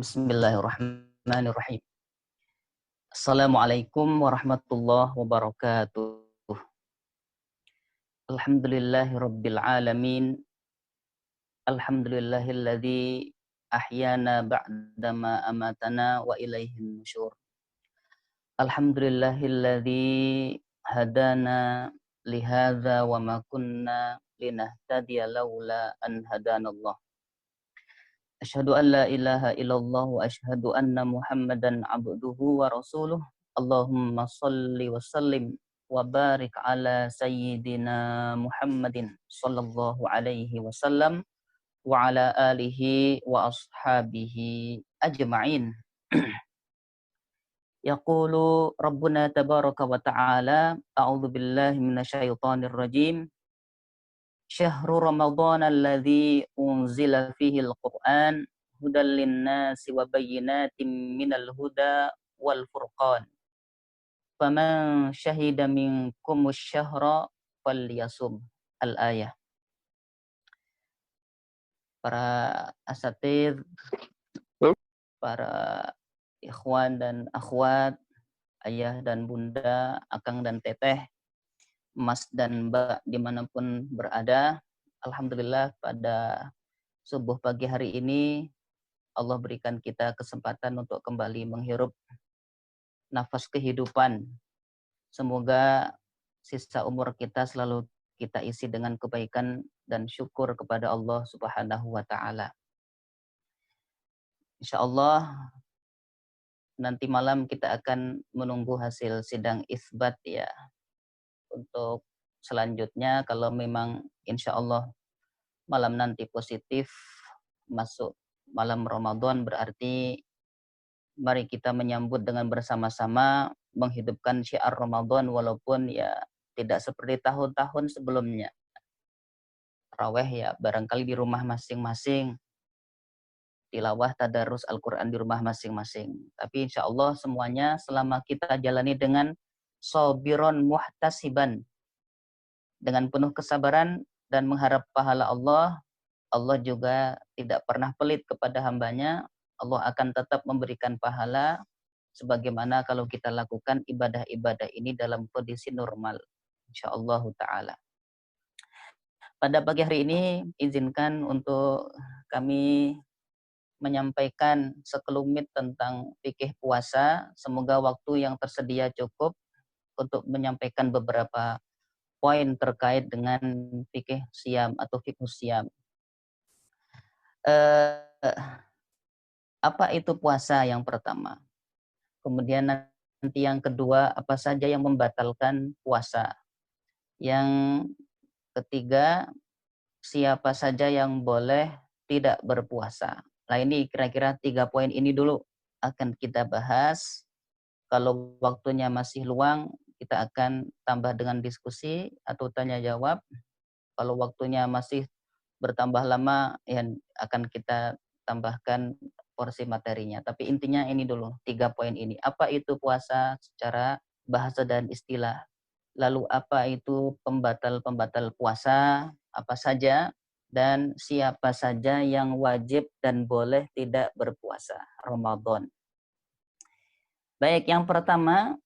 Bismillahirrahmanirrahim. Assalamualaikum warahmatullahi wabarakatuh. Alhamdulillahirabbil alamin. Alhamdulillahilladzi ahyana ba'dama amatana wa ilaihin nusyur. Alhamdulillahilladzi hadana lihadza wa ma kunna linahtadiya laula an hadanallah. Asyhadu an la ilaha illallah wa asyhadu anna Muhammadan abduhu wa rasuluh. Allahumma salli wa sallim wa barik ala sayyidina Muhammadin sallallahu alaihi wasallam wa ala alihi wa ashabihi ajma'in. Yaqulu Rabbuna tabaraka wa ta'ala, a'udzu billahi minasyaitonir rajim. Syahrul Ramadan alladzi unzila fihi al-Qur'an hudal linnasi wa bayyinatin minal huda wal furqan. Faman syahida minkumus syahra falyasum. Al-ayah. Para asatidz, para ikhwan dan akhwat, ayah dan bunda, akang dan teteh, Mas dan Mbak dimanapun berada, alhamdulillah pada subuh pagi hari ini Allah berikan kita kesempatan untuk kembali menghirup nafas kehidupan. Semoga sisa umur kita selalu kita isi dengan kebaikan dan syukur kepada Allah Subhanahu wa Ta'ala. Insyaallah nanti malam kita akan menunggu hasil sidang isbat ya. Untuk selanjutnya kalau memang insya Allah malam nanti positif masuk malam Ramadan, berarti mari kita menyambut dengan bersama-sama menghidupkan syiar Ramadan walaupun ya tidak seperti tahun-tahun sebelumnya. Tarawih ya barangkali di rumah masing-masing, tilawah tadarus Al-Quran di rumah masing-masing. Tapi insya Allah semuanya selama kita jalani dengan sobiron muhtasiban, dengan penuh kesabaran dan mengharap pahala Allah, Allah juga tidak pernah pelit kepada hambanya. Allah akan tetap memberikan pahala sebagaimana kalau kita lakukan ibadah-ibadah ini dalam kondisi normal, insyaallah ta'ala. Pada pagi hari ini izinkan untuk kami menyampaikan sekelumit tentang fikih puasa. Semoga waktu yang tersedia cukup untuk menyampaikan beberapa poin terkait dengan fikih siam atau fikih siam. Apa itu puasa yang pertama? Kemudian nanti yang kedua, apa saja yang membatalkan puasa? Yang ketiga, siapa saja yang boleh tidak berpuasa? Nah ini kira-kira 3 poin ini dulu akan kita bahas. Kalau waktunya masih luang, kita akan tambah dengan diskusi atau tanya jawab. Kalau waktunya masih bertambah lama, ya akan kita tambahkan porsi materinya. Tapi intinya ini dulu, 3 poin ini. Apa itu puasa secara bahasa dan istilah? Lalu apa itu pembatal-pembatal puasa? Apa saja? Dan siapa saja yang wajib dan boleh tidak berpuasa Ramadan. Baik, yang pertama,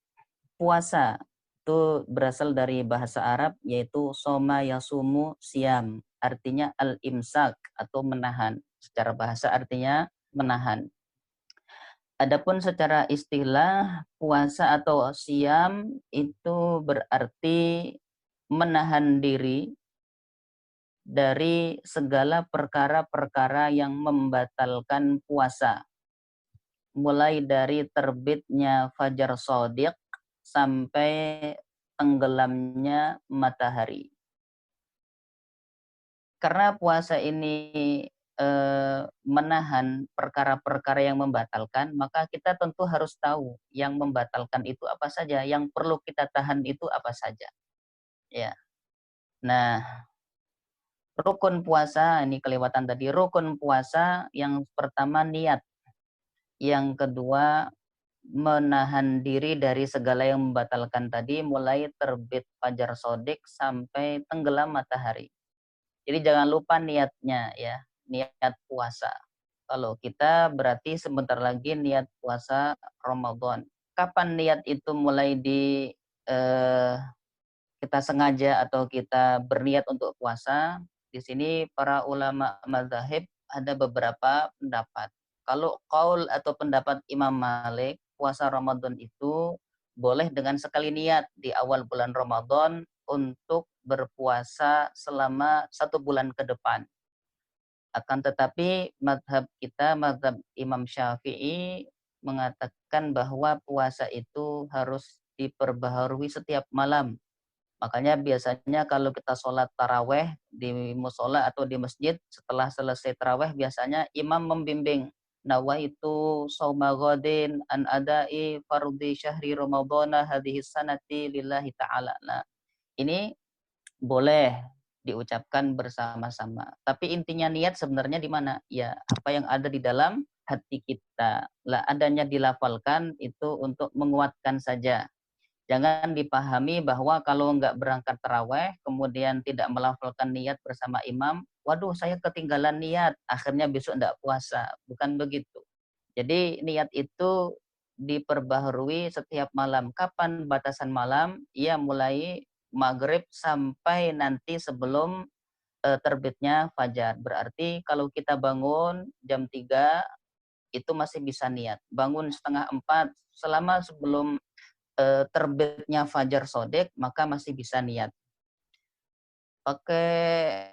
puasa itu berasal dari bahasa Arab yaitu soma yasumu siam, artinya al-imsak atau menahan. Secara bahasa artinya menahan. Adapun secara istilah puasa atau siam itu berarti menahan diri dari segala perkara-perkara yang membatalkan puasa. Mulai dari terbitnya fajar shodiq sampai tenggelamnya matahari. Karena puasa ini menahan perkara-perkara yang membatalkan, maka kita tentu harus tahu yang membatalkan itu apa saja, yang perlu kita tahan itu apa saja. Ya. Nah, rukun puasa, ini kelewatan tadi, rukun puasa yang pertama niat. Yang kedua menahan diri dari segala yang membatalkan tadi, mulai terbit fajar shodiq sampai tenggelam matahari. Jadi jangan lupa niatnya ya, niat puasa. Kalau kita berarti sebentar lagi niat puasa Ramadan. Kapan niat itu mulai eh, kita sengaja atau kita berniat untuk puasa? Di sini para ulama mazhab ada beberapa pendapat. Kalau qaul atau pendapat Imam Malik, puasa Ramadan itu boleh dengan sekali niat di awal bulan Ramadan untuk berpuasa selama 1 bulan ke depan. Akan tetapi madhab kita, madhab Imam Syafi'i mengatakan bahwa puasa itu harus diperbaharui setiap malam. Makanya biasanya kalau kita sholat taraweh di musola atau di masjid, setelah selesai taraweh biasanya imam membimbing. Nawaitu shauma ghadin an adai fardhi syahri ramadhana hadhihi sanati lillahi ta'ala. Nah, ini boleh diucapkan bersama-sama. Tapi intinya niat sebenarnya di mana? Ya, apa yang ada di dalam hati kita. Lah adanya dilafalkan itu untuk menguatkan saja. Jangan dipahami bahwa kalau nggak berangkat taraweh, kemudian tidak melafalkan niat bersama imam, waduh saya ketinggalan niat, akhirnya besok nggak puasa. Bukan begitu. Jadi niat itu diperbaharui setiap malam. Kapan batasan malam? Ya mulai maghrib sampai nanti sebelum terbitnya fajar. Berarti kalau kita bangun jam 3 itu masih bisa niat. Bangun setengah 4 selama sebelum terbitnya fajar sodek maka masih bisa niat. Pakai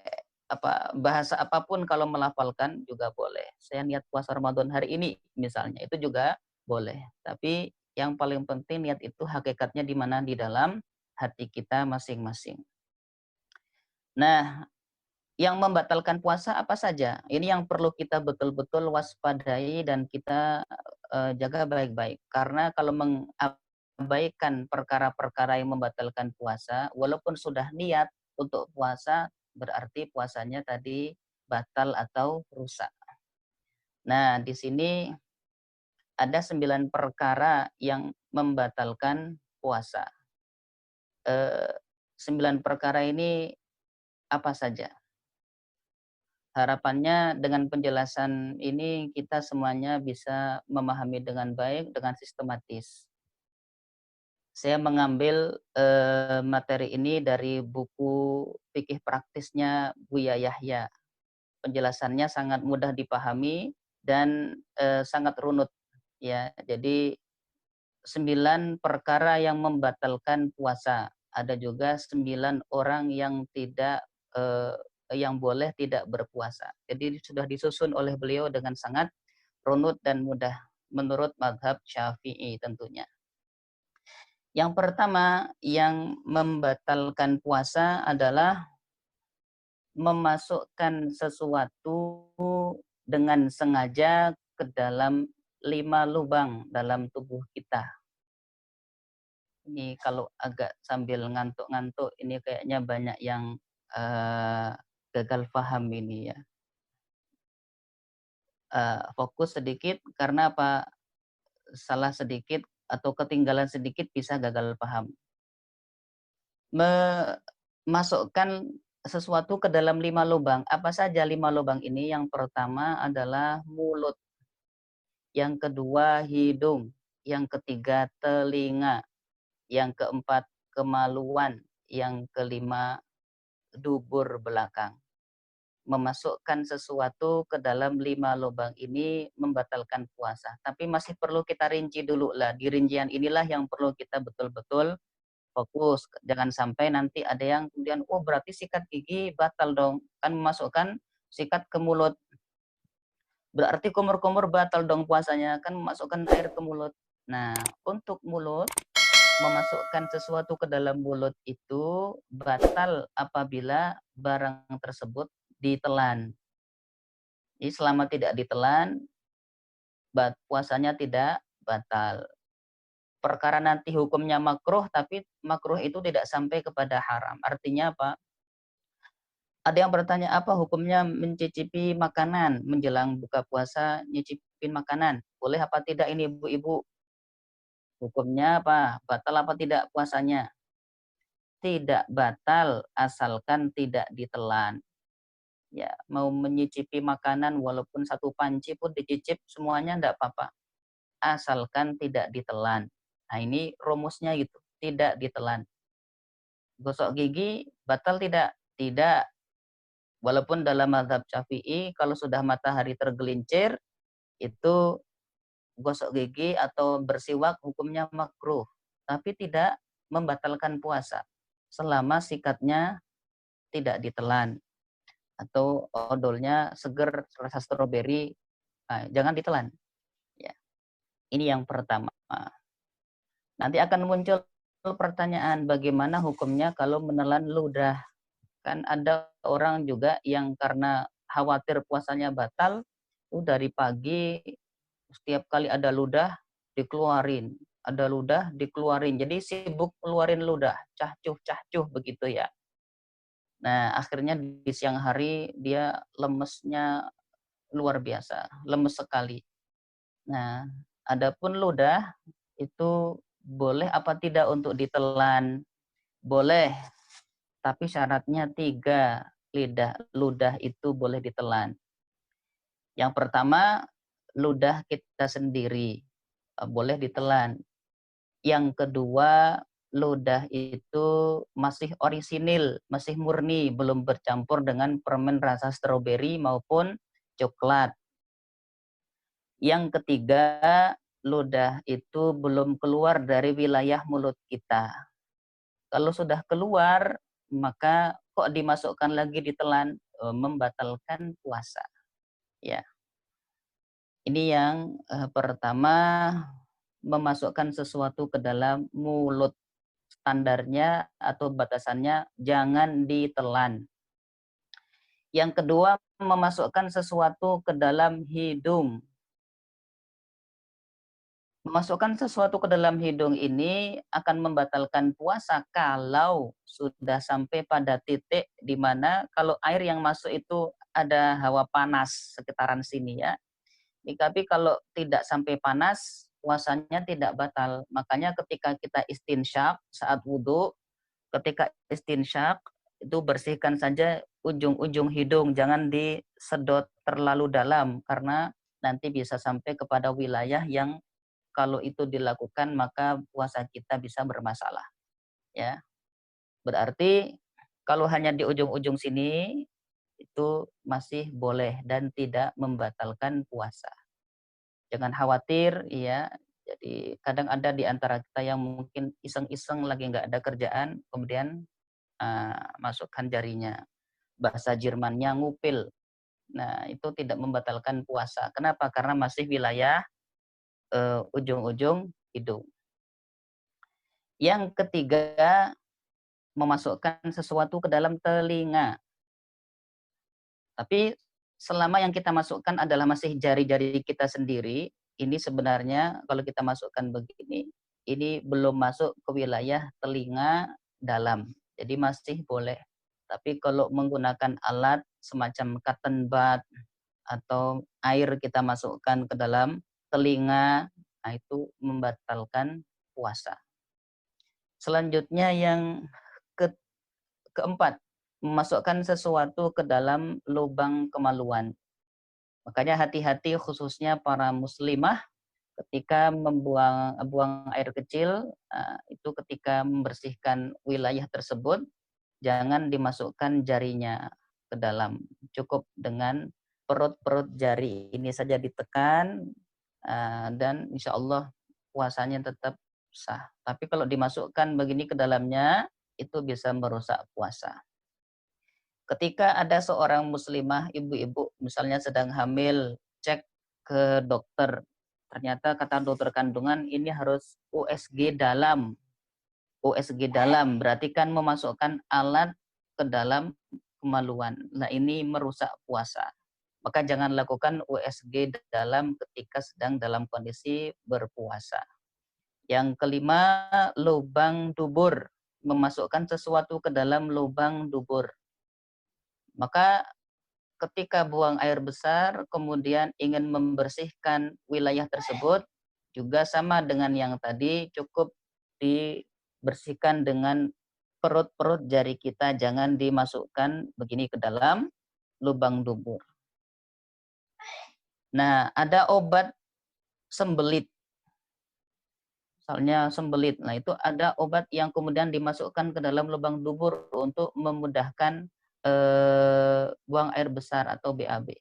bahasa apapun kalau melafalkan juga boleh. Saya niat puasa Ramadan hari ini misalnya, itu juga boleh. Tapi yang paling penting niat itu hakikatnya di mana? Di dalam hati kita masing-masing. Nah, yang membatalkan puasa apa saja? Ini yang perlu kita betul-betul waspadai dan kita jaga baik-baik. Karena kalau mengabaikan perkara-perkara yang membatalkan puasa, walaupun sudah niat untuk puasa, berarti puasanya tadi batal atau rusak. Nah, di sini ada 9 perkara yang membatalkan puasa. 9 perkara ini apa saja? Harapannya dengan penjelasan ini kita semuanya bisa memahami dengan baik, dengan sistematis. Saya mengambil materi ini dari buku fikih praktisnya Buya Yahya. Penjelasannya sangat mudah dipahami dan sangat runut ya. Jadi 9 perkara yang membatalkan puasa. Ada juga 9 orang yang tidak yang boleh tidak berpuasa. Jadi sudah disusun oleh beliau dengan sangat runut dan mudah menurut mazhab Syafi'i tentunya. Yang pertama yang membatalkan puasa adalah memasukkan sesuatu dengan sengaja ke dalam 5 lubang dalam tubuh kita. Ini kalau agak sambil ngantuk-ngantuk, ini kayaknya banyak yang gagal paham ini ya. Fokus sedikit karena apa? Salah sedikit atau ketinggalan sedikit bisa gagal paham. Memasukkan sesuatu ke dalam 5 lubang. Apa saja 5 lubang ini? Yang pertama adalah mulut. Yang kedua hidung. Yang ketiga telinga. Yang keempat kemaluan. Yang kelima dubur belakang. Memasukkan sesuatu ke dalam 5 lubang ini membatalkan puasa. Tapi masih perlu kita rinci dulu lah. Di rincian inilah yang perlu kita betul-betul fokus. Jangan sampai nanti ada yang kemudian, oh berarti sikat gigi batal dong. Kan memasukkan sikat ke mulut. Berarti kumur-kumur batal dong puasanya. Kan memasukkan air ke mulut. Nah, untuk mulut, memasukkan sesuatu ke dalam mulut itu batal apabila barang tersebut ditelan. Jadi selama tidak ditelan, puasanya tidak batal. Perkara nanti hukumnya makruh, tapi makruh itu tidak sampai kepada haram. Artinya apa? Ada yang bertanya apa hukumnya mencicipi makanan menjelang buka puasa, nyicipin makanan. Boleh apa tidak ini ibu-ibu? Hukumnya apa? Batal apa tidak puasanya? Tidak batal asalkan tidak ditelan. ya mau menyicipi makanan walaupun satu panci pun dicicip semuanya enggak apa-apa, asalkan tidak ditelan. Nah, ini rumusnya gitu, tidak ditelan. Gosok gigi batal tidak? Tidak. Walaupun dalam mazhab Syafi'i kalau sudah matahari tergelincir itu gosok gigi atau bersiwak hukumnya makruh, tapi tidak membatalkan puasa selama sikatnya tidak ditelan atau odolnya seger rasa stroberi, jangan ditelan. Ya, ini yang pertama. Nanti akan muncul pertanyaan bagaimana hukumnya kalau menelan ludah. Kan ada orang juga yang karena khawatir puasanya batal, dari pagi setiap kali ada ludah dikeluarin, ada ludah dikeluarin. Jadi sibuk keluarin ludah, cahcuh begitu ya. Nah, akhirnya di siang hari dia lemesnya luar biasa, lemes sekali. Nah, adapun ludah itu boleh apa tidak untuk ditelan? Boleh, tapi syaratnya 3. Ludah itu boleh ditelan. Yang pertama, ludah kita sendiri, boleh ditelan. Yang kedua, ludah itu masih orisinil, masih murni, belum bercampur dengan permen rasa stroberi maupun coklat. Yang ketiga, ludah itu belum keluar dari wilayah mulut kita. Kalau sudah keluar, maka kok dimasukkan lagi ditelan, membatalkan puasa. Ya, ini yang pertama, memasukkan sesuatu ke dalam mulut. Standarnya atau batasannya jangan ditelan. Yang kedua, memasukkan sesuatu ke dalam hidung. Memasukkan sesuatu ke dalam hidung ini akan membatalkan puasa kalau sudah sampai pada titik di mana kalau air yang masuk itu ada hawa panas sekitaran sini ya. Tapi kalau tidak sampai panas, puasanya tidak batal. Makanya ketika kita istinsyak saat wudhu, ketika istinsyak itu bersihkan saja ujung-ujung hidung, jangan disedot terlalu dalam karena nanti bisa sampai kepada wilayah yang kalau itu dilakukan maka puasa kita bisa bermasalah. Ya, berarti kalau hanya di ujung-ujung sini itu masih boleh dan tidak membatalkan puasa. Jangan khawatir, ya. Jadi kadang ada di antara kita yang mungkin iseng-iseng lagi nggak ada kerjaan, kemudian masukkan jarinya. Bahasa Jermannya ngupil. Nah, itu tidak membatalkan puasa. Kenapa? Karena masih wilayah ujung-ujung hidung. Yang ketiga, memasukkan sesuatu ke dalam telinga. Tapi selama yang kita masukkan adalah masih jari-jari kita sendiri, ini sebenarnya kalau kita masukkan begini, ini belum masuk ke wilayah telinga dalam. Jadi masih boleh. Tapi kalau menggunakan alat semacam cotton bud atau air kita masukkan ke dalam telinga, nah itu membatalkan puasa. Selanjutnya yang keempat, memasukkan sesuatu ke dalam lubang kemaluan. Makanya hati-hati khususnya para muslimah ketika buang air kecil, itu ketika membersihkan wilayah tersebut, jangan dimasukkan jarinya ke dalam. Cukup dengan perut-perut jari ini saja ditekan, dan insya Allah puasanya tetap sah. Tapi kalau dimasukkan begini ke dalamnya, itu bisa merusak puasa. Ketika ada seorang muslimah, ibu-ibu misalnya sedang hamil, cek ke dokter. Ternyata kata dokter kandungan ini harus USG dalam. USG dalam berarti kan memasukkan alat ke dalam kemaluan. Nah, ini merusak puasa. Maka jangan lakukan USG dalam ketika sedang dalam kondisi berpuasa. Yang kelima, lubang dubur. Memasukkan sesuatu ke dalam lubang dubur. Maka ketika buang air besar, kemudian ingin membersihkan wilayah tersebut, juga sama dengan yang tadi, cukup dibersihkan dengan perut-perut jari kita, jangan dimasukkan begini ke dalam, lubang dubur. Nah, ada obat sembelit. Misalnya sembelit. Nah, itu ada obat yang kemudian dimasukkan ke dalam lubang dubur untuk memudahkan buang air besar atau BAB.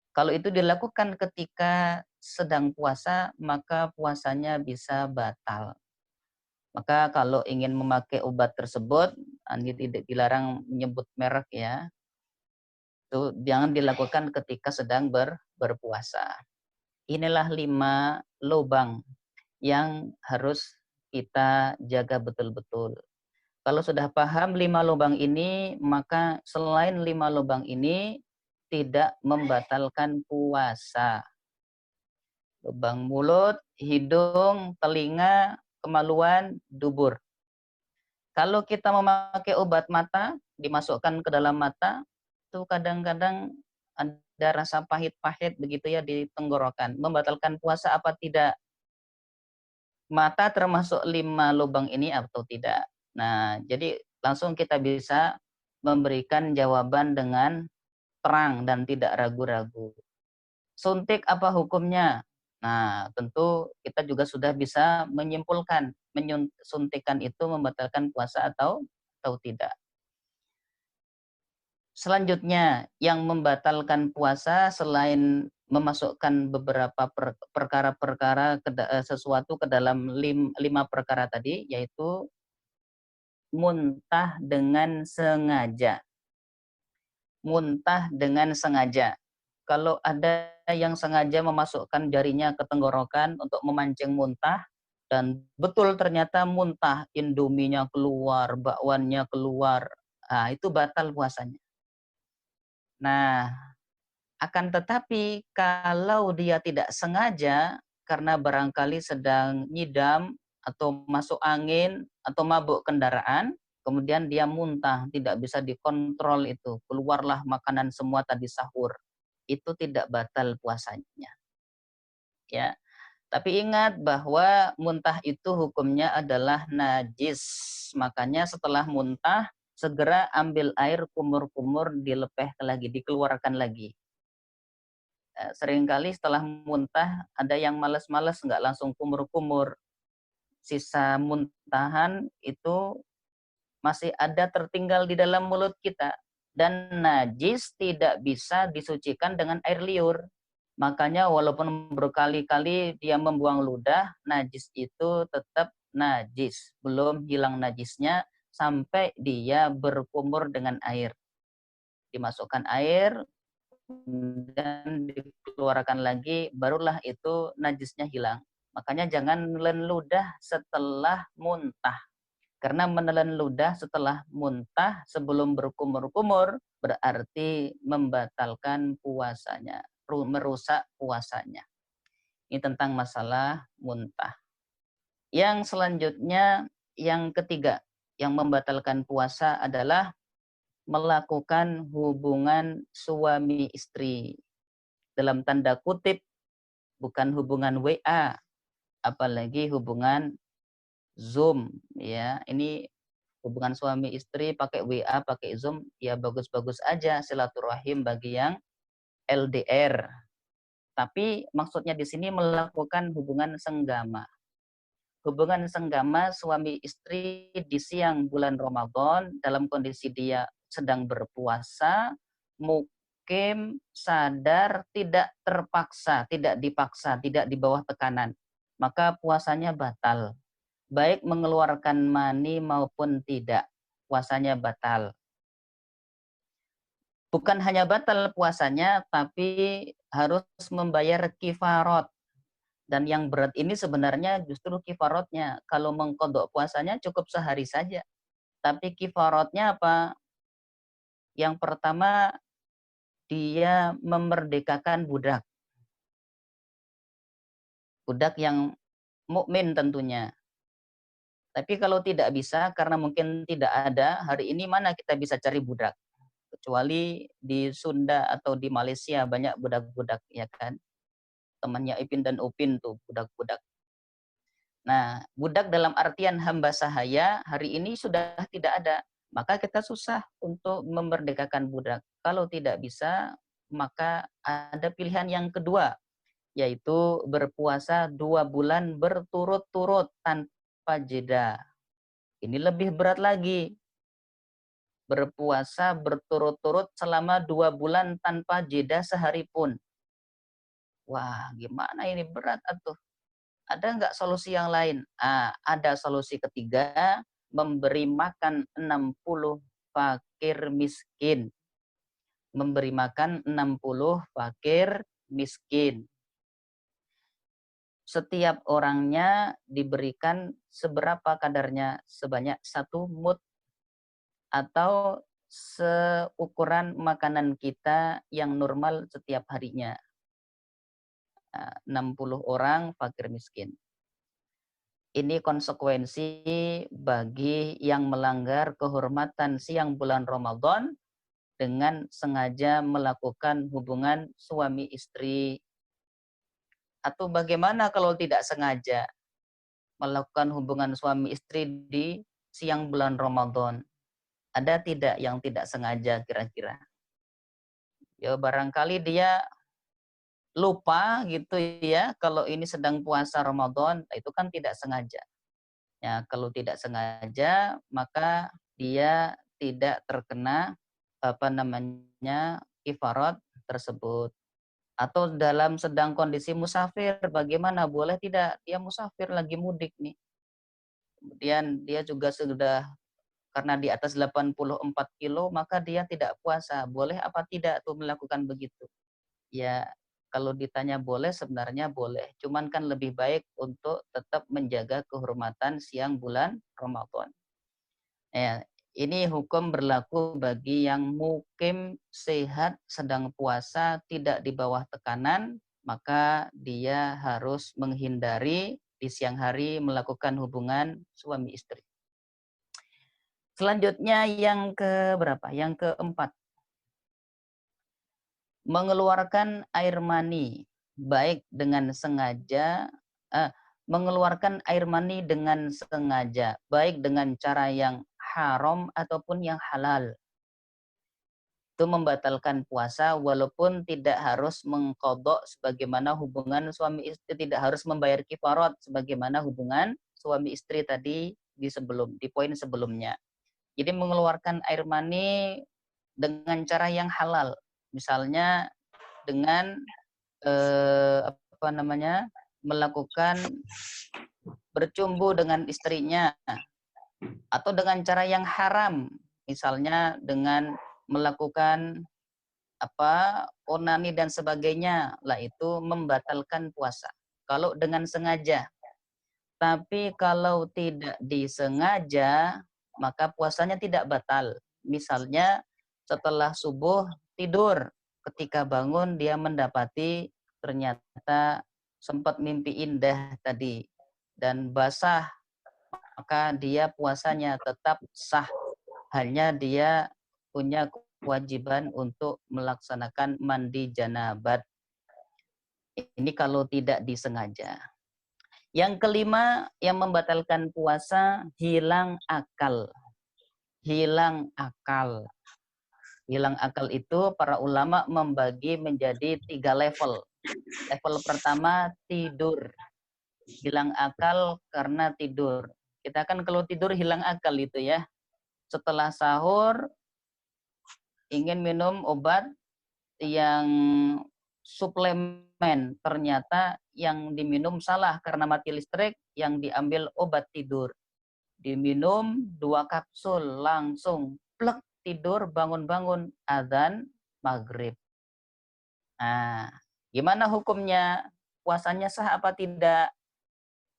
Kalau itu dilakukan ketika sedang puasa, maka puasanya bisa batal. Maka kalau ingin memakai obat tersebut, ini tidak dilarang menyebut merek ya, itu jangan dilakukan ketika sedang berpuasa. Inilah 5 lubang yang harus kita jaga betul-betul. Kalau sudah paham 5 lubang ini, maka selain 5 lubang ini tidak membatalkan puasa. Lubang mulut, hidung, telinga, kemaluan, dubur. Kalau kita memakai obat mata, dimasukkan ke dalam mata, itu kadang-kadang ada rasa pahit-pahit begitu ya di tenggorokan. Membatalkan puasa apa tidak? Mata termasuk 5 lubang ini atau tidak? Nah, jadi langsung kita bisa memberikan jawaban dengan terang dan tidak ragu-ragu. Suntik apa hukumnya? Nah, tentu kita juga sudah bisa menyimpulkan suntikan itu membatalkan puasa atau tidak. Selanjutnya, yang membatalkan puasa selain memasukkan beberapa perkara-perkara sesuatu ke dalam 5 perkara tadi, yaitu muntah dengan sengaja. Muntah dengan sengaja. Kalau ada yang sengaja memasukkan jarinya ke tenggorokan untuk memancing muntah, dan betul ternyata muntah, indominya keluar, bakwannya keluar, nah itu batal puasanya. Nah, akan tetapi kalau dia tidak sengaja, karena barangkali sedang nyidam, atau masuk angin, atau mabuk kendaraan, kemudian dia muntah, tidak bisa dikontrol itu, keluarlah makanan semua tadi sahur. Itu tidak batal puasanya. Ya, tapi ingat bahwa muntah itu hukumnya adalah najis. Makanya setelah muntah, segera ambil air kumur-kumur, dilepeh lagi, dikeluarkan lagi. Seringkali setelah muntah, ada yang malas-malas nggak langsung kumur-kumur. Sisa muntahan itu masih ada tertinggal di dalam mulut kita. Dan najis tidak bisa disucikan dengan air liur. Makanya walaupun berkali-kali dia membuang ludah, najis itu tetap najis. Belum hilang najisnya sampai dia berkumur dengan air. Dimasukkan air, dan dikeluarkan lagi, barulah itu najisnya hilang. Makanya jangan menelan ludah setelah muntah. Karena menelan ludah setelah muntah sebelum berkumur-kumur berarti membatalkan puasanya, merusak puasanya. Ini tentang masalah muntah. Yang selanjutnya, yang ketiga, yang membatalkan puasa adalah melakukan hubungan suami istri. Dalam tanda kutip, bukan hubungan WA, apalagi hubungan Zoom ya. Ini hubungan suami istri pakai WA, pakai Zoom, ya bagus-bagus aja silaturahim bagi yang LDR. Tapi maksudnya di sini melakukan hubungan senggama. Hubungan senggama suami istri di siang bulan Ramadan dalam kondisi dia sedang berpuasa, mukim, sadar, tidak terpaksa, tidak dipaksa, tidak di bawah tekanan. Maka puasanya batal. Baik mengeluarkan mani maupun tidak, puasanya batal. Bukan hanya batal puasanya, tapi harus membayar kifarot. Dan yang berat ini sebenarnya justru kifarotnya. Kalau mengkodok puasanya cukup sehari saja. Tapi kifarotnya apa? Yang pertama, dia memerdekakan budak. Budak yang mukmin tentunya. Tapi kalau tidak bisa, karena mungkin tidak ada, hari ini mana kita bisa cari budak? Kecuali di Sunda atau di Malaysia banyak budak-budak, ya kan? Temannya Ipin dan Upin tuh, budak-budak. Nah, budak dalam artian hamba sahaya hari ini sudah tidak ada. maka kita susah untuk memerdekakan budak. Kalau tidak bisa, maka ada pilihan yang kedua, yaitu berpuasa 2 bulan berturut-turut tanpa jeda. Ini lebih berat lagi. Berpuasa berturut-turut selama 2 bulan tanpa jeda sehari pun. Wah, gimana ini, berat atuh. Ada nggak solusi yang lain? Ada solusi ketiga, memberi makan 60 fakir miskin. Memberi makan 60 fakir miskin. Setiap orangnya diberikan seberapa kadarnya? Sebanyak 1 mud atau seukuran makanan kita yang normal setiap harinya. 60 orang fakir miskin. Ini konsekuensi bagi yang melanggar kehormatan siang bulan Ramadan dengan sengaja melakukan hubungan suami istri. Atau bagaimana kalau tidak sengaja melakukan hubungan suami istri di siang bulan Ramadan? Ada tidak yang tidak sengaja kira-kira? Ya barangkali dia lupa gitu ya, kalau ini sedang puasa Ramadan, itu kan tidak sengaja. Ya, kalau tidak sengaja, maka dia tidak terkena kifarat tersebut. Atau dalam sedang kondisi musafir, bagaimana? Boleh tidak? Dia musafir lagi mudik nih. Kemudian dia juga sudah, karena di atas 84 kilo, maka dia tidak puasa. Boleh apa tidak tuh melakukan begitu? Ya, kalau ditanya boleh, sebenarnya boleh. Cuman kan lebih baik untuk tetap menjaga kehormatan siang bulan Ramadan. Ya, ini hukum berlaku bagi yang mukim, sehat, sedang puasa, tidak di bawah tekanan, maka dia harus menghindari di siang hari melakukan hubungan suami istri. Selanjutnya yang ke berapa? Yang keempat. Mengeluarkan air mani baik dengan sengaja, mengeluarkan air mani dengan sengaja, baik dengan cara yang haram ataupun yang halal. Itu membatalkan puasa walaupun tidak harus mengqadha sebagaimana hubungan suami istri, tidak harus membayar kifarat sebagaimana hubungan suami istri tadi di poin sebelumnya. Jadi mengeluarkan air mani dengan cara yang halal. Misalnya dengan melakukan bercumbu dengan istrinya, atau dengan cara yang haram, misalnya dengan melakukan onani dan sebagainya, lah itu membatalkan puasa kalau dengan sengaja. Tapi kalau tidak disengaja, maka puasanya tidak batal. Misalnya setelah subuh tidur, ketika bangun dia mendapati ternyata sempat mimpi indah tadi dan basah, maka dia puasanya tetap sah. Hanya dia punya kewajiban untuk melaksanakan mandi janabat. Ini kalau tidak disengaja. Yang kelima yang membatalkan puasa, hilang akal. Hilang akal. Hilang akal itu para ulama membagi menjadi 3 level. Level pertama tidur. Hilang akal karena tidur. Kita kan kalau tidur hilang akal itu ya. Setelah sahur ingin minum obat yang suplemen, ternyata yang diminum salah karena mati listrik, yang diambil obat tidur. Diminum 2 kapsul, langsung plek tidur, bangun-bangun azan maghrib. Nah, gimana hukumnya? Puasanya sah apa tidak?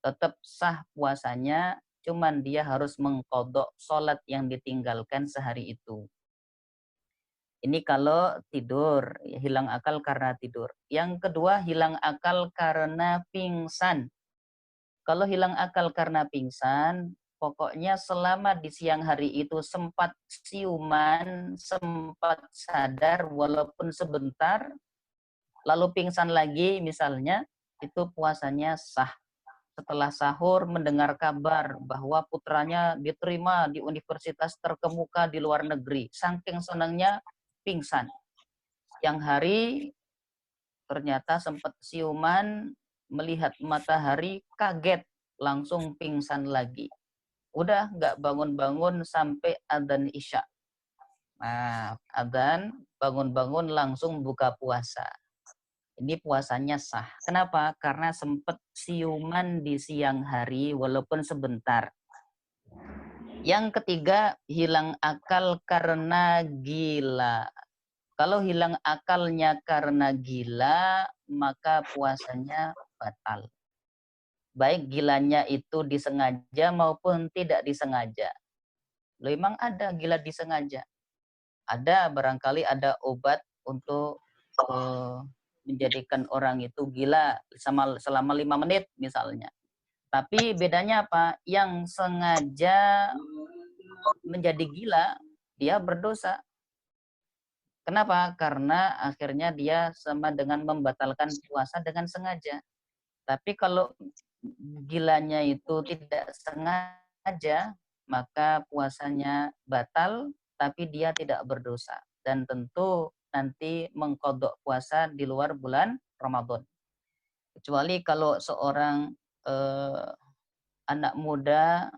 Tetap sah puasanya, cuman dia harus mengqadha sholat yang ditinggalkan sehari itu. Ini kalau tidur, hilang akal karena tidur. Yang kedua, hilang akal karena pingsan. Kalau hilang akal karena pingsan, pokoknya selama di siang hari itu sempat siuman, sempat sadar walaupun sebentar, lalu pingsan lagi misalnya, itu puasanya sah. setelah sahur mendengar kabar bahwa putranya diterima di universitas terkemuka di luar negeri. Saking senangnya pingsan. Yang hari ternyata sempat siuman, melihat matahari, kaget, langsung pingsan lagi. Udah nggak bangun-bangun sampai adzan Isya. Nah, adzan, bangun-bangun langsung buka puasa. Ini puasanya sah. Kenapa? Karena sempat siuman di siang hari walaupun sebentar. Yang ketiga, hilang akal karena gila. Kalau hilang akalnya karena gila, maka puasanya batal. Baik gilanya itu disengaja maupun tidak disengaja. Loh, emang ada gila disengaja? Ada, barangkali ada obat untuk menjadikan orang itu gila selama 5 menit misalnya. Tapi bedanya apa? Yang sengaja menjadi gila, dia berdosa. Kenapa? Karena akhirnya dia sama dengan membatalkan puasa dengan sengaja. Tapi kalau gilanya itu tidak sengaja, maka puasanya batal, tapi dia tidak berdosa. Dan tentu nanti mengkodok puasa di luar bulan Ramadan. Kecuali kalau seorang anak muda,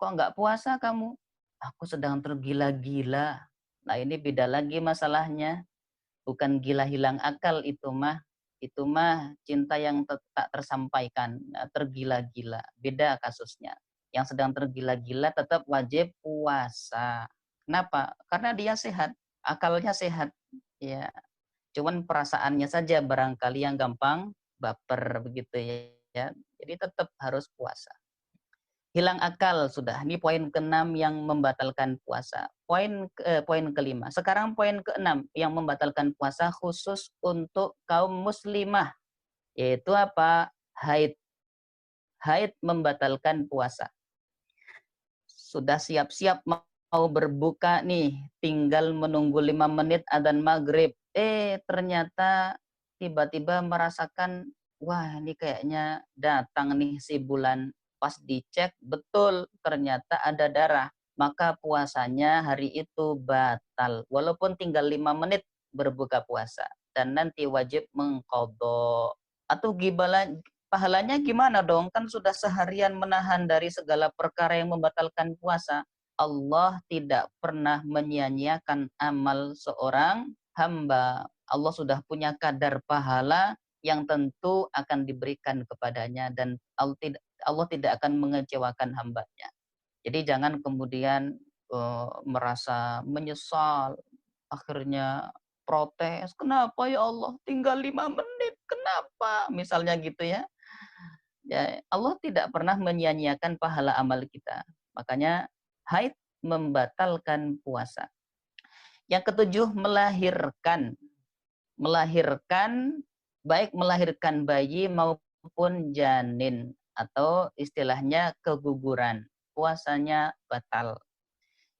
kok nggak puasa kamu? Aku sedang tergila-gila. Nah, ini beda lagi masalahnya. Bukan gila hilang akal itu mah. Itu mah cinta yang tak tersampaikan, tergila-gila. Beda kasusnya. Yang sedang tergila-gila tetap wajib puasa. Kenapa? Karena dia sehat, akalnya sehat. Ya, cuman perasaannya saja barangkali yang gampang baper begitu ya. Jadi tetap harus puasa. Hilang akal sudah. Ini poin ke-6 yang membatalkan puasa. Poin kelima. Sekarang poin ke-6 yang membatalkan puasa khusus untuk kaum muslimah. Yaitu apa? Haid. Haid membatalkan puasa. Sudah siap-siap mau berbuka nih. Tinggal menunggu 5 menit adzan maghrib. Ternyata tiba-tiba merasakan, wah ini kayaknya datang nih si bulan. Pas dicek, betul ternyata ada darah. Maka puasanya hari itu batal. Walaupun tinggal 5 menit berbuka puasa. Dan nanti wajib mengqadha. Atau pahalanya gimana dong? Kan sudah seharian menahan dari segala perkara yang membatalkan puasa. Allah tidak pernah menyia-nyiakan amal seorang hamba. Allah sudah punya kadar pahala yang tentu akan diberikan kepadanya dan Allah tidak akan mengecewakan hambanya. Jadi jangan kemudian merasa menyesal, akhirnya protes, kenapa ya Allah tinggal 5 menit, kenapa? Misalnya gitu ya. Ya, Allah tidak pernah menyia-nyiakan pahala amal kita. Makanya haid membatalkan puasa. Yang ketujuh, melahirkan. Melahirkan, baik melahirkan bayi maupun janin. Atau istilahnya keguguran. Puasanya batal.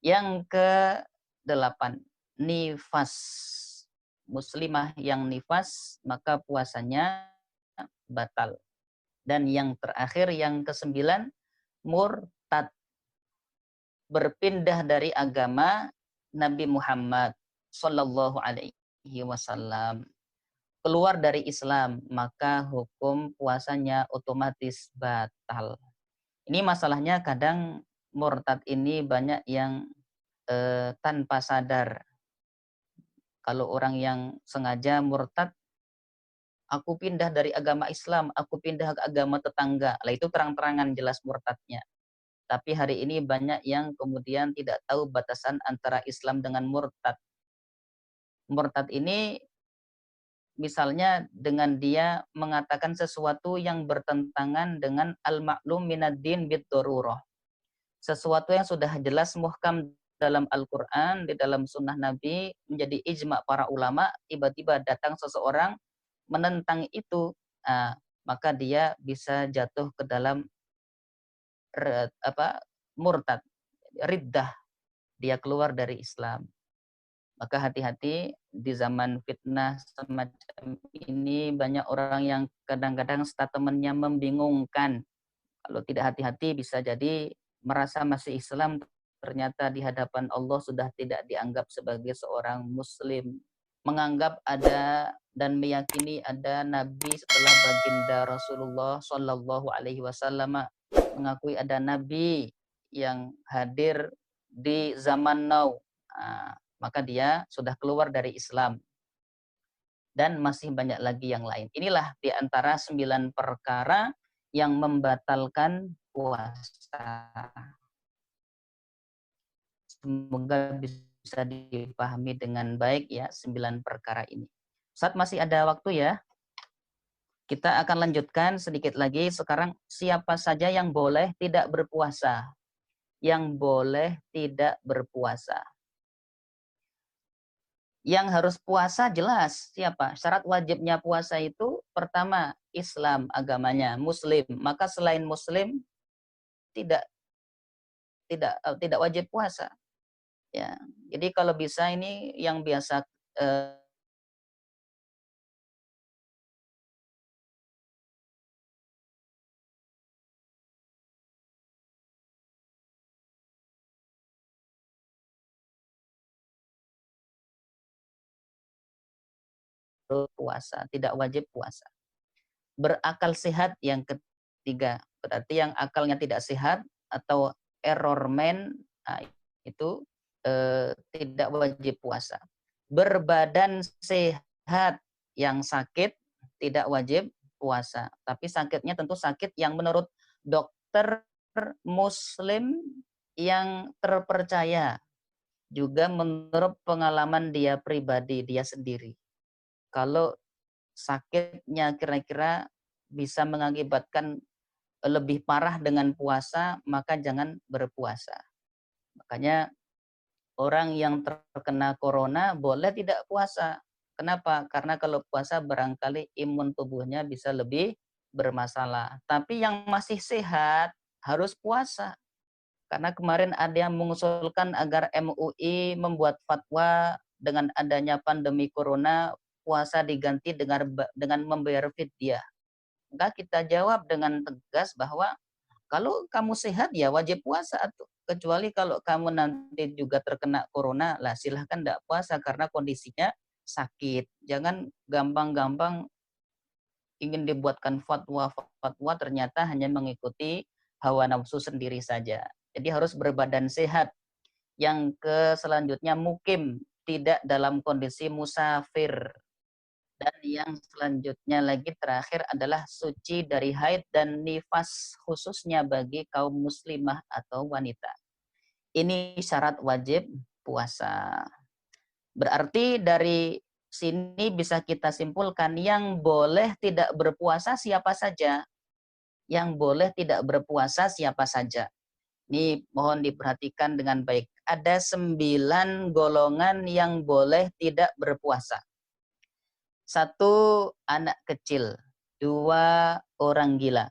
Yang ke-8, nifas. Muslimah yang nifas, maka puasanya batal. Dan yang terakhir, yang ke-9, murtad. Berpindah dari agama Nabi Muhammad Sallallahu Alaihi Wasallam. Keluar dari Islam, maka hukum puasanya otomatis batal. Ini masalahnya kadang murtad ini banyak yang tanpa sadar. Kalau orang yang sengaja murtad, aku pindah dari agama Islam, aku pindah ke agama tetangga. Lah itu terang-terangan jelas murtadnya. Tapi hari ini banyak yang kemudian tidak tahu batasan antara Islam dengan murtad. Murtad ini misalnya dengan dia mengatakan sesuatu yang bertentangan dengan al-ma'lum minad-din bid-darurah. Sesuatu yang sudah jelas muhkam dalam Al-Quran, di dalam sunnah Nabi, menjadi ijma' para ulama, tiba-tiba datang seseorang menentang itu, maka dia bisa jatuh ke dalam murtad, riddah, dia keluar dari Islam. Maka hati-hati di zaman fitnah semacam ini, banyak orang yang kadang-kadang statementnya membingungkan. Kalau tidak hati-hati bisa jadi merasa masih Islam, ternyata di hadapan Allah sudah tidak dianggap sebagai seorang muslim. Menganggap ada dan meyakini ada nabi setelah baginda Rasulullah Shallallahu alaihi wasallam, mengakui ada nabi yang hadir di zaman now. Maka dia sudah keluar dari Islam. Dan masih banyak lagi yang lain. Inilah di antara 9 perkara yang membatalkan puasa. Semoga bisa dipahami dengan baik ya 9 perkara ini. Saat masih ada waktu ya, kita akan lanjutkan sedikit lagi. Sekarang siapa saja yang boleh tidak berpuasa? Yang boleh tidak berpuasa. Yang harus puasa jelas siapa? Syarat wajibnya puasa itu pertama Islam, agamanya, Muslim. Maka selain Muslim tidak wajib puasa. Ya, jadi kalau bisa ini yang biasa puasa, tidak wajib puasa. Berakal sehat yang ketiga, berarti yang akalnya tidak sehat atau error man, itu tidak wajib puasa. Berbadan sehat yang sakit tidak wajib puasa, tapi sakitnya tentu sakit yang menurut dokter muslim yang terpercaya, juga menurut pengalaman dia pribadi, dia sendiri. Kalau sakitnya kira-kira bisa mengakibatkan lebih parah dengan puasa, maka jangan berpuasa. Makanya orang yang terkena corona boleh tidak puasa. Kenapa? Karena kalau puasa barangkali imun tubuhnya bisa lebih bermasalah. Tapi yang masih sehat harus puasa. Karena kemarin ada yang mengusulkan agar MUI membuat fatwa dengan adanya pandemi corona, puasa diganti dengan membayar fidyah. Maka kita jawab dengan tegas bahwa kalau kamu sehat ya wajib puasa tuh. Kecuali kalau kamu nanti juga terkena corona, lah silahkan tidak puasa karena kondisinya sakit. Jangan gampang-gampang ingin dibuatkan fatwa ternyata hanya mengikuti hawa nafsu sendiri saja. Jadi harus berbadan sehat. Yang selanjutnya mukim, tidak dalam kondisi musafir. Dan yang selanjutnya lagi terakhir adalah suci dari haid dan nifas, khususnya bagi kaum muslimah atau wanita. Ini syarat wajib puasa. Berarti dari sini bisa kita simpulkan yang boleh tidak berpuasa siapa saja. Yang boleh tidak berpuasa siapa saja. Ini mohon diperhatikan dengan baik. Ada 9 golongan yang boleh tidak berpuasa. 1, anak kecil. 2, orang gila.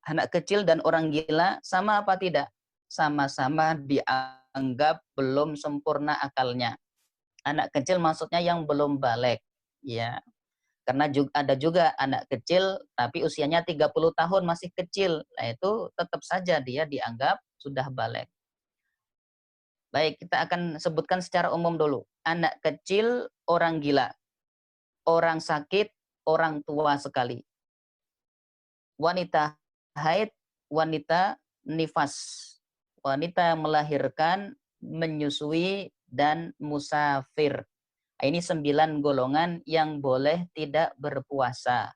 Anak kecil dan orang gila sama apa tidak? Sama-sama dianggap belum sempurna akalnya. Anak kecil maksudnya yang belum balik. Ya. Karena ada juga anak kecil tapi usianya 30 tahun masih kecil. Nah itu tetap saja dia dianggap sudah balik. Baik, kita akan sebutkan secara umum dulu. Anak kecil, orang gila. Orang sakit, orang tua sekali. Wanita haid, wanita nifas. Wanita melahirkan, menyusui, dan musafir. Ini 9 golongan yang boleh tidak berpuasa.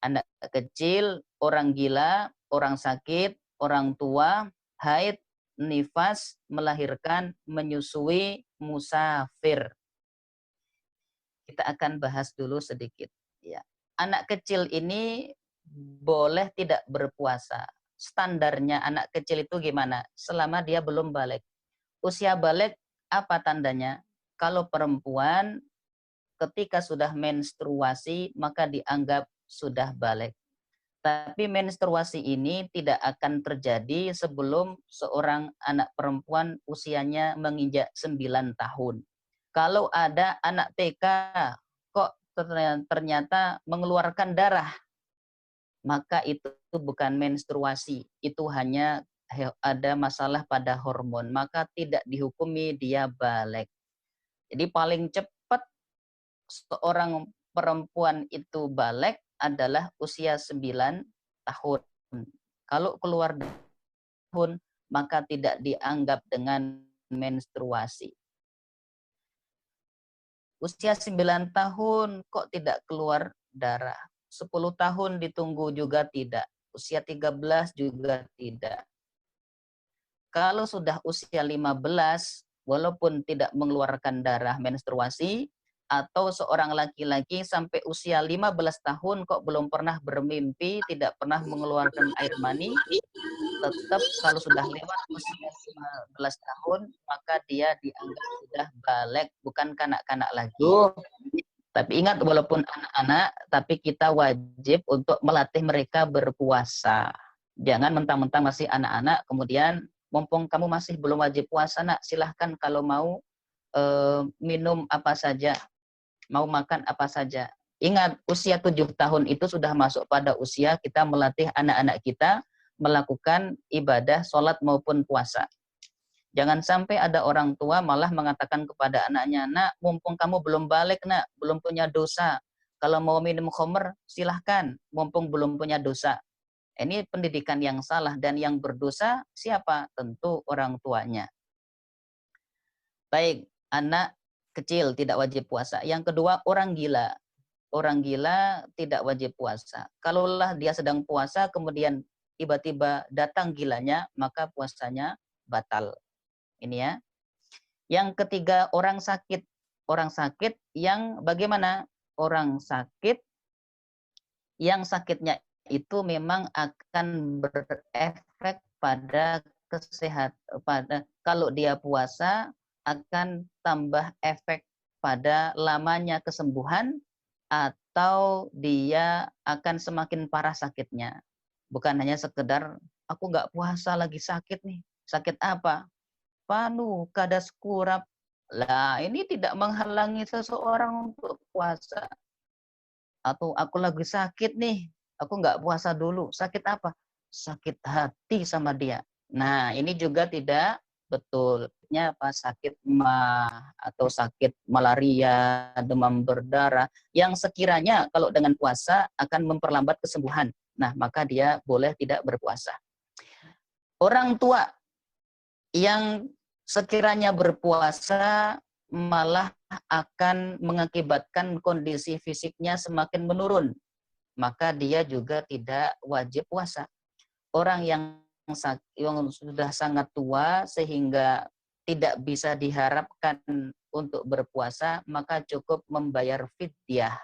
Anak kecil, orang gila, orang sakit, orang tua, haid, nifas, melahirkan, menyusui, musafir. Kita akan bahas dulu sedikit. Ya. Anak kecil ini boleh tidak berpuasa. Standarnya anak kecil itu gimana? Selama dia belum balik. Usia balik apa tandanya? Kalau perempuan ketika sudah menstruasi maka dianggap sudah balik. Tapi menstruasi ini tidak akan terjadi sebelum seorang anak perempuan usianya menginjak 9 tahun. Kalau ada anak TK kok ternyata mengeluarkan darah, maka itu bukan menstruasi, itu hanya ada masalah pada hormon, maka tidak dihukumi dia balik. Jadi paling cepat seorang perempuan itu balik adalah usia 9 tahun. Kalau keluar tahun, maka tidak dianggap dengan menstruasi. Usia 9 tahun kok tidak keluar darah. 10 tahun ditunggu juga tidak. Usia 13 juga tidak. Kalau sudah usia 15, walaupun tidak mengeluarkan darah menstruasi, atau seorang laki-laki sampai usia 15 tahun kok belum pernah bermimpi, tidak pernah mengeluarkan air mani, tetap kalau sudah lewat usia 15 tahun, maka dia dianggap sudah balik, bukan kanak-kanak lagi. Tapi ingat, walaupun anak-anak, tapi kita wajib untuk melatih mereka berpuasa. Jangan mentang-mentang masih anak-anak, kemudian mumpung kamu masih belum wajib puasa, nak, silahkan kalau mau minum apa saja, mau makan apa saja. Ingat, usia 7 tahun itu sudah masuk pada usia kita melatih anak-anak kita melakukan ibadah, sholat maupun puasa. Jangan sampai ada orang tua malah mengatakan kepada anaknya, nak, mumpung kamu belum balik, nak, belum punya dosa. Kalau mau minum khamr, silahkan, mumpung belum punya dosa. Ini pendidikan yang salah, dan yang berdosa siapa? Tentu orang tuanya. Baik, anak kecil tidak wajib puasa. Yang kedua, orang gila. Orang gila tidak wajib puasa. Kalaulah dia sedang puasa, kemudian tiba-tiba datang gilanya, maka puasanya batal. Ini ya. Yang ketiga, orang sakit. Orang sakit yang bagaimana? Orang sakit yang sakitnya itu memang akan berefek pada kesehatan. Kalau dia puasa akan tambah efek pada lamanya kesembuhan, atau dia akan semakin parah sakitnya. Bukan hanya sekedar aku nggak puasa lagi sakit nih. Sakit apa? Panu, kadas kurap. Lah, ini tidak menghalangi seseorang untuk puasa. Atau aku lagi sakit nih, aku nggak puasa dulu. Sakit apa? Sakit hati sama dia. Nah, ini juga tidak betul. Apa? Sakit mah atau sakit malaria, demam berdarah, yang sekiranya kalau dengan puasa akan memperlambat kesembuhan. Nah, maka dia boleh tidak berpuasa. Orang tua yang sekiranya berpuasa malah akan mengakibatkan kondisi fisiknya semakin menurun, maka dia juga tidak wajib puasa. Orang yang sudah sangat tua sehingga tidak bisa diharapkan untuk berpuasa, maka cukup membayar fidyah.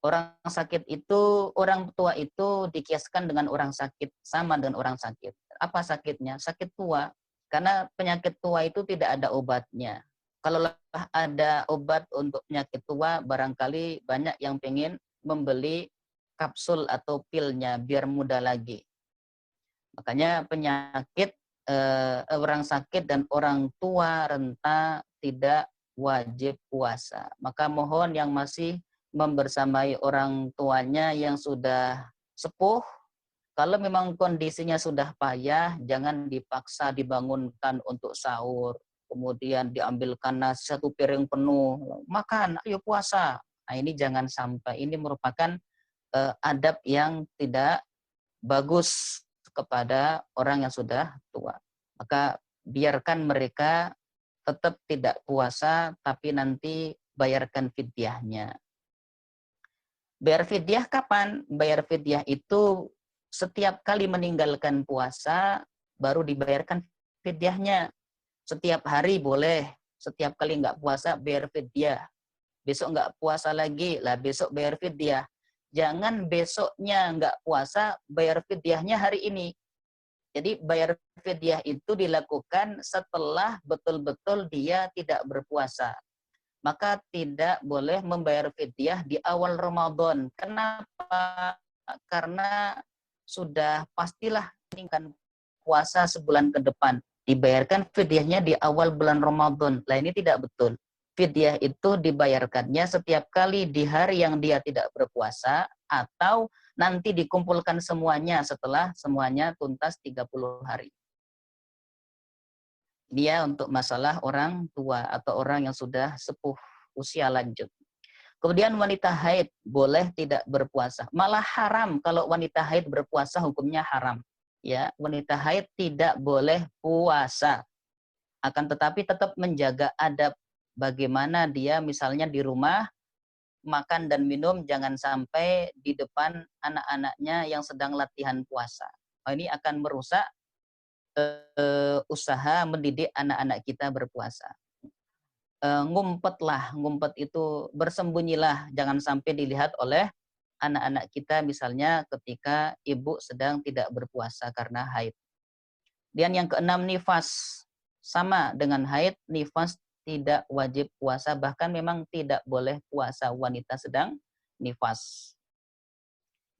Orang sakit itu, orang tua itu dikiaskan dengan orang sakit, sama dengan orang sakit. Apa sakitnya? Sakit tua. Karena penyakit tua itu tidak ada obatnya. Kalau ada obat untuk penyakit tua, barangkali banyak yang pengen membeli kapsul atau pilnya biar mudah lagi. Makanya penyakit orang sakit dan orang tua renta tidak wajib puasa. Maka mohon yang masih membersamai orang tuanya yang sudah sepuh, kalau memang kondisinya sudah payah, jangan dipaksa dibangunkan untuk sahur, kemudian diambilkan nasi 1 piring penuh, makan, ayo puasa. Nah, ini jangan sampai. Ini merupakan adab yang tidak bagus kepada orang yang sudah tua. Maka biarkan mereka tetap tidak puasa, tapi nanti bayarkan fidyahnya. Bayar fidyah kapan? Bayar fidyah itu setiap kali meninggalkan puasa baru dibayarkan fidyahnya. Setiap hari boleh, setiap kali nggak puasa bayar fidyah. Besok nggak puasa lagi, lah besok bayar fidyah. Jangan besoknya nggak puasa, bayar fidyahnya hari ini. Jadi bayar fidyah itu dilakukan setelah betul-betul dia tidak berpuasa. Maka tidak boleh membayar fidyah di awal Ramadan. Kenapa? Karena sudah pastilah meninggalkan puasa sebulan ke depan. Dibayarkan fidyahnya di awal bulan Ramadan. Lah, ini tidak betul. fidyah itu dibayarkannya setiap kali di hari yang dia tidak berpuasa atau nanti dikumpulkan semuanya setelah semuanya tuntas 30 hari. Dia untuk masalah orang tua atau orang yang sudah sepuh usia lanjut. Kemudian wanita haid boleh tidak berpuasa. Malah haram kalau wanita haid berpuasa, hukumnya haram. Ya, wanita haid tidak boleh puasa. Akan tetapi tetap menjaga adab bagaimana dia misalnya di rumah makan dan minum jangan sampai di depan anak-anaknya yang sedang latihan puasa. Ini akan merusak usaha mendidik anak-anak kita berpuasa. Ngumpet itu bersembunyilah, jangan sampai dilihat oleh anak-anak kita misalnya ketika ibu sedang tidak berpuasa karena haid. Dan yang keenam, nifas. Sama dengan haid, nifas tidak wajib puasa, bahkan memang tidak boleh puasa wanita sedang nifas.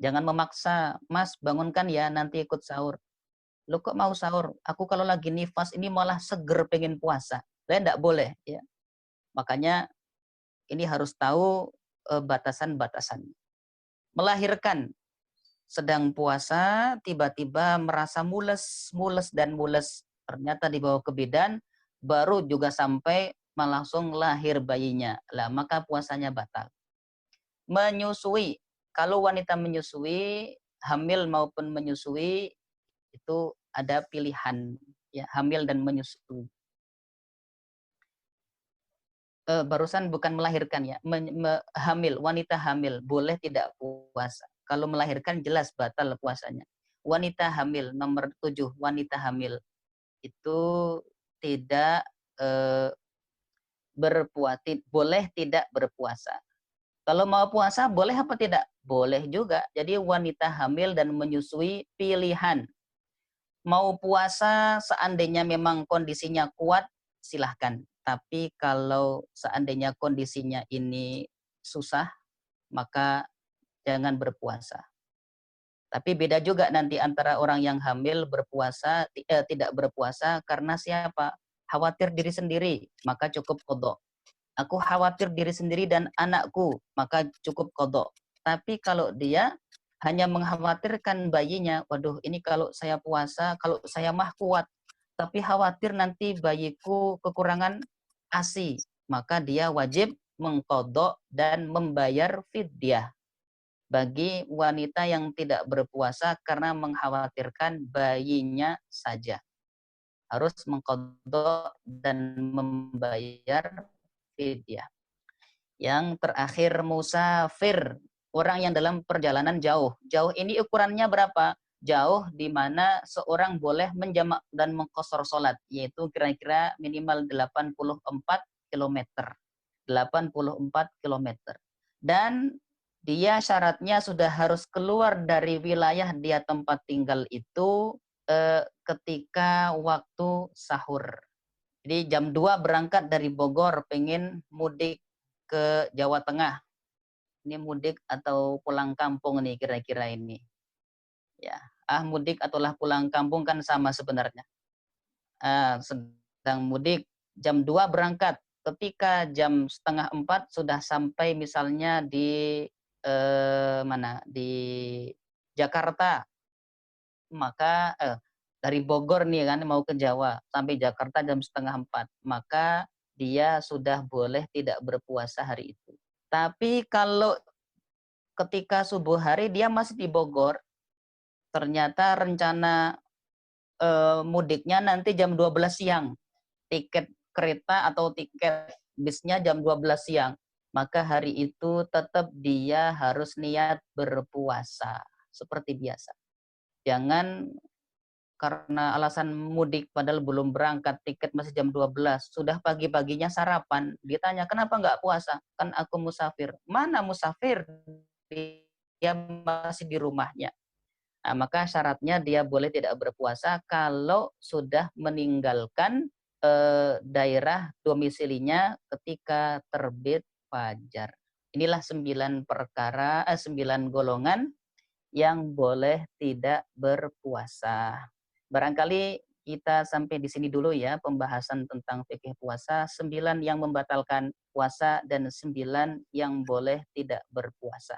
Jangan memaksa, Mas bangunkan ya nanti ikut sahur. Lo kok mau sahur? Aku kalau lagi nifas ini malah seger pengen puasa. Tidak boleh ya. Makanya ini harus tahu batasan-batasan. Melahirkan sedang puasa tiba-tiba merasa mules dan mules. Ternyata dibawa ke bidan baru juga sampai langsung lahir bayinya. Lah maka puasanya batal. Menyusui. Kalau wanita menyusui, hamil maupun menyusui itu ada pilihan ya, hamil dan menyusui. Barusan bukan melahirkan ya, hamil, wanita hamil boleh tidak puasa. Kalau melahirkan jelas batal puasanya. Wanita hamil nomor 7, wanita hamil itu tidak berpuasa, boleh tidak berpuasa. Kalau mau puasa boleh apa tidak? Boleh juga. Jadi wanita hamil dan menyusui pilihan. Mau puasa seandainya memang kondisinya kuat, silahkan. Tapi kalau seandainya kondisinya ini susah, maka jangan berpuasa. Tapi beda juga nanti antara orang yang hamil berpuasa, tidak berpuasa karena siapa? Khawatir diri sendiri, maka cukup qadha. Aku khawatir diri sendiri dan anakku, maka cukup qadha. Tapi kalau dia hanya mengkhawatirkan bayinya, waduh ini kalau saya puasa, kalau saya mah kuat, tapi khawatir nanti bayiku kekurangan ASI, maka dia wajib mengqadha dan membayar fidyah bagi wanita yang tidak berpuasa karena mengkhawatirkan bayinya saja. Harus mengqadha dan membayar fidyah. Yang terakhir, musafir, orang yang dalam perjalanan jauh. Jauh ini ukurannya berapa? Jauh di mana seorang boleh menjamak dan mengqashar salat, yaitu kira-kira minimal 84 km. 84 km. Dan dia syaratnya sudah harus keluar dari wilayah dia tempat tinggal itu ketika waktu sahur. Jadi jam 2 berangkat dari Bogor, pengen mudik ke Jawa Tengah. Ini mudik atau pulang kampung nih kira-kira ini. Ya, mudik ataulah pulang kampung kan sama sebenarnya. Sedang mudik, jam 2 berangkat. Ketika jam 3:30 sudah sampai misalnya di mana? Di Jakarta. Maka dari Bogor nih kan mau ke Jawa sampai Jakarta jam 3:30, maka dia sudah boleh tidak berpuasa hari itu. Tapi kalau ketika subuh hari dia masih di Bogor, ternyata rencana mudiknya nanti jam 12 siang. Tiket kereta atau tiket bisnya jam 12 siang. Maka hari itu tetap dia harus niat berpuasa seperti biasa. Jangan karena alasan mudik padahal belum berangkat, tiket masih jam 12, sudah pagi-paginya sarapan, ditanya kenapa nggak puasa? Kan aku musafir. Mana musafir? Dia masih di rumahnya. Nah, maka syaratnya dia boleh tidak berpuasa kalau sudah meninggalkan daerah domisilinya ketika terbit fajar. Inilah 9 perkara, 9 golongan yang boleh tidak berpuasa. Barangkali kita sampai di sini dulu ya pembahasan tentang fikih puasa, 9 yang membatalkan puasa dan 9 yang boleh tidak berpuasa.